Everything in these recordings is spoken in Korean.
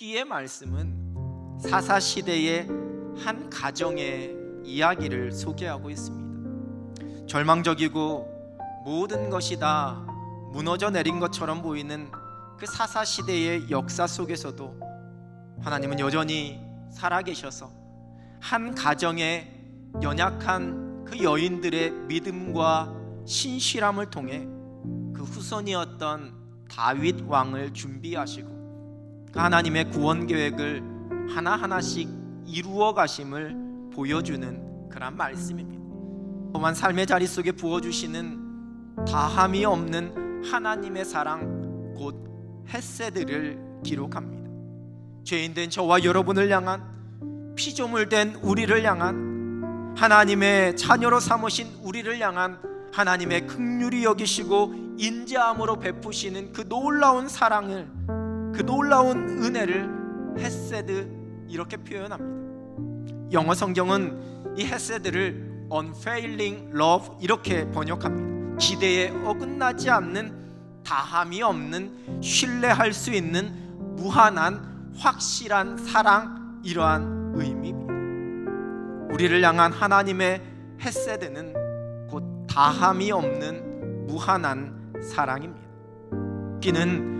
룻기의 말씀은 사사시대의 한 가정의 이야기를 소개하고 있습니다. 절망적이고 모든 것이 다 무너져 내린 것처럼 보이는 그 사사시대의 역사 속에서도 하나님은 여전히 살아계셔서 한 가정의 연약한 그 여인들의 믿음과 신실함을 통해 그 후손이었던 다윗 왕을 준비하시고 그 하나님의 구원 계획을 하나하나씩 이루어 가심을 보여주는 그런 말씀입니다. 또한 삶의 자리 속에 부어주시는 다함이 없는 하나님의 사랑 곧 헤세드를 기록합니다. 죄인된 저와 여러분을 향한, 피조물된 우리를 향한, 하나님의 자녀로 삼으신 우리를 향한 하나님의 긍휼히 여기시고 인자함으로 베푸시는 그 놀라운 사랑을, 그 놀라운 은혜를 헤세드 이렇게 표현합니다. 영어 성경은 이 헤세드를 unfailing love 이렇게 번역합니다. 기대에 어긋나지 않는, 다함이 없는, 신뢰할 수 있는 무한한 확실한 사랑, 이러한 의미입니다. 우리를 향한 하나님의 헤세드는 곧 다함이 없는 무한한 사랑입니다. 룻기는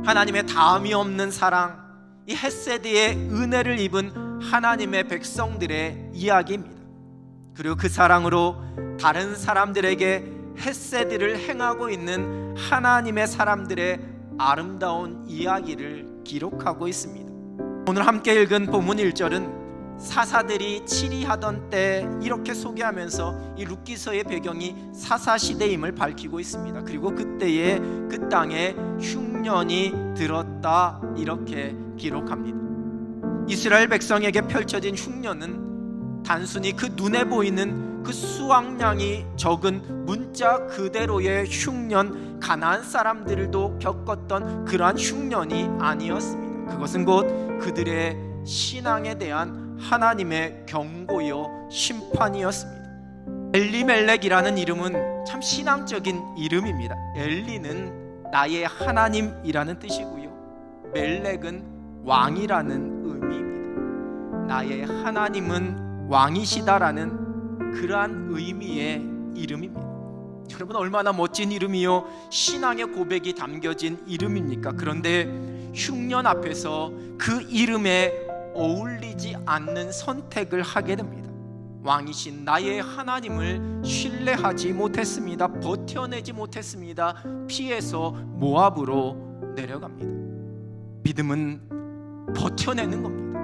하나님의 다함이 없는 사랑, 이 헤세드의 은혜를 입은 하나님의 백성들의 이야기입니다. 그리고 그 사랑으로 다른 사람들에게 헤세드를 행하고 있는 하나님의 사람들의 아름다운 이야기를 기록하고 있습니다. 오늘 함께 읽은 본문 1절은 사사들이 치리하던 때 이렇게 소개하면서 이 룻기서의 배경이 사사시대임을 밝히고 있습니다. 그리고 그때에 그 땅에 흉년이 들었다 이렇게 기록합니다. 이스라엘 백성에게 펼쳐진 흉년은 단순히 그 눈에 보이는 그 수확량이 적은 문자 그대로의 흉년, 가나안 사람들도 겪었던 그러한 흉년이 아니었습니다. 그것은 곧 그들의 신앙에 대한 하나님의 경고요 심판이었습니다. 엘리멜렉이라는 이름은 참 신앙적인 이름입니다. 엘리는 나의 하나님이라는 뜻이고요, 멜렉은 왕이라는 의미입니다. 나의 하나님은 왕이시다라는 그러한 의미의 이름입니다. 여러분, 얼마나 멋진 이름이요, 신앙의 고백이 담겨진 이름입니까? 그런데 흉년 앞에서 그 이름에 어울리지 않는 선택을 하게 됩니다. 왕이신 나의 하나님을 신뢰하지 못했습니다. 버텨내지 못했습니다. 피해서 모압으로 내려갑니다. 믿음은 버텨내는 겁니다.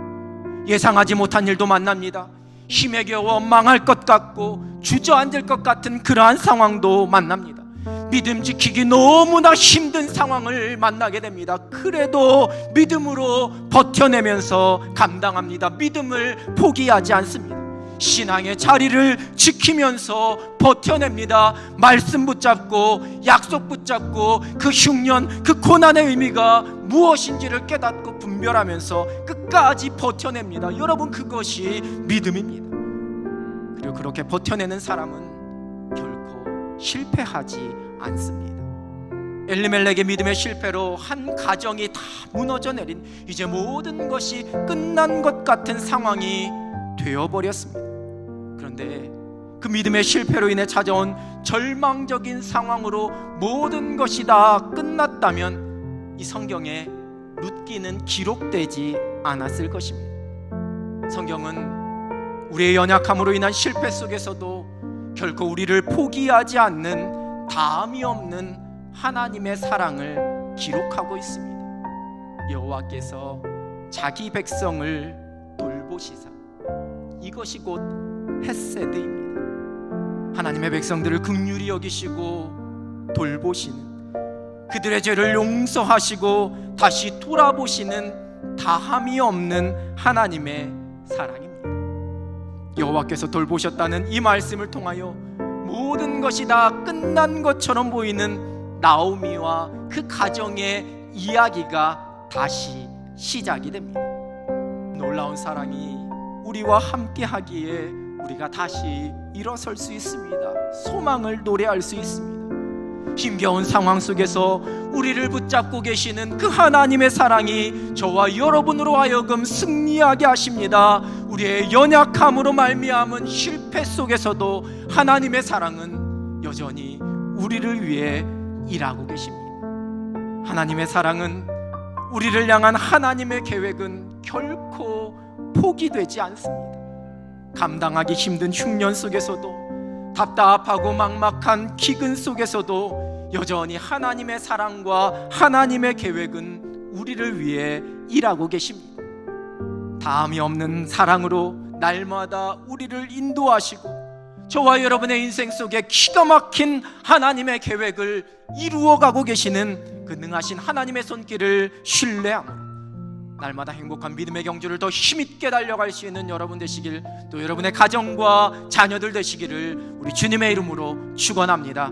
예상하지 못한 일도 만납니다. 힘에 겨워 망할 것 같고 주저앉을 것 같은 그러한 상황도 만납니다. 믿음 지키기 너무나 힘든 상황을 만나게 됩니다. 그래도 믿음으로 버텨내면서 감당합니다. 믿음을 포기하지 않습니다. 신앙의 자리를 지키면서 버텨냅니다. 말씀 붙잡고 약속 붙잡고 그 흉년, 그 고난의 의미가 무엇인지를 깨닫고 분별하면서 끝까지 버텨냅니다. 여러분, 그것이 믿음입니다. 그리고 그렇게 버텨내는 사람은 결코 실패하지 않습니다. 엘리멜렉의 믿음의 실패로 한 가정이 다 무너져 내린, 이제 모든 것이 끝난 것 같은 상황이 되어버렸습니다. 그런데 그 믿음의 실패로 인해 찾아온 절망적인 상황으로 모든 것이 다 끝났다면 이 성경에 룻기는 기록되지 않았을 것입니다. 성경은 우리의 연약함으로 인한 실패 속에서도 결코 우리를 포기하지 않는 다함이 없는 하나님의 사랑을 기록하고 있습니다. 여호와께서 자기 백성을 돌보시사, 이것이 곧 헤세드입니다. 하나님의 백성들을 긍휼히 여기시고 돌보시는, 그들의 죄를 용서하시고 다시 돌아보시는 다함이 없는 하나님의 사랑입니다. 여호와께서 돌보셨다는 이 말씀을 통하여 모든 것이 다 끝난 것처럼 보이는 나오미와 그 가정의 이야기가 다시 시작이 됩니다. 놀라운 사랑이 우리와 함께 하기에 우리가 다시 일어설 수 있습니다. 소망을 노래할 수 있습니다. 힘겨운 상황 속에서 우리를 붙잡고 계시는 그 하나님의 사랑이 저와 여러분으로 하여금 승리하게 하십니다. 우리의 연약함으로 말미암은 실패 속에서도 하나님의 사랑은 여전히 우리를 위해 일하고 계십니다. 하나님의 사랑은, 우리를 향한 하나님의 계획은 결코 포기되지 않습니다. 감당하기 힘든 흉년 속에서도, 답답하고 막막한 기근 속에서도 여전히 하나님의 사랑과 하나님의 계획은 우리를 위해 일하고 계십니다. 다함이 없는 사랑으로 날마다 우리를 인도하시고 저와 여러분의 인생 속에 기가 막힌 하나님의 계획을 이루어가고 계시는 그 능하신 하나님의 손길을 신뢰함으로 날마다 행복한 믿음의 경주를 더 힘있게 달려갈 수 있는 여러분 되시길, 또 여러분의 가정과 자녀들 되시기를 우리 주님의 이름으로 축원합니다.